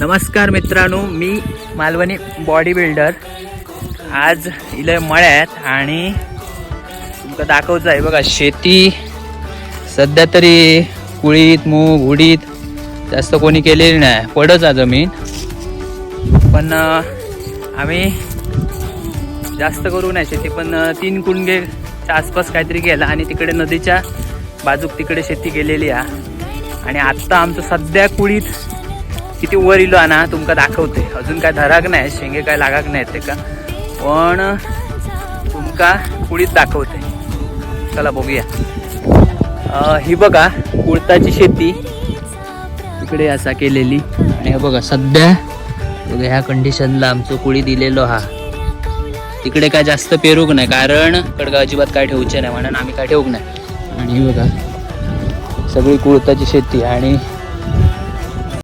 नमस्कार मित्रांनो, मी Malvani body builder आज इले मळ्यात आणि तुमका दाखवचं आहे बघा. शेती सध्या तरी कुळीत मूग उडीद जास्त कोणी केलेली नाही, पडच आहे जमीन. पण आम्ही जास्त करू नाही शेती, पण 3 कुंडेच्या आसपास काहीतरी केला आणि तिकडे नदीच्या बाजूक तिकडे शेती केलेली आहे. आणि आत्ता आमचं सध्या कुळीत किती वर इलो ना तुमका दाखवते. अजून काय धराक नाही, शेंगे काय लागाक नाही ते का, पण तुमका कुळीत दाखवते. चला बघूया. ही बघा कुळताची शेती इकडे असा केलेली. आणि हे बघा सध्या बघा ह्या कंडिशनला आमचं कुळी दिलेलो हा. तिकडे काय जास्त पेरूक नाही, कारण कडगा अजिबात काय ठेवूचे नाही म्हणून आम्ही काय ठेवूक नाही. आणि बघा सगळी कुळताची शेती आणि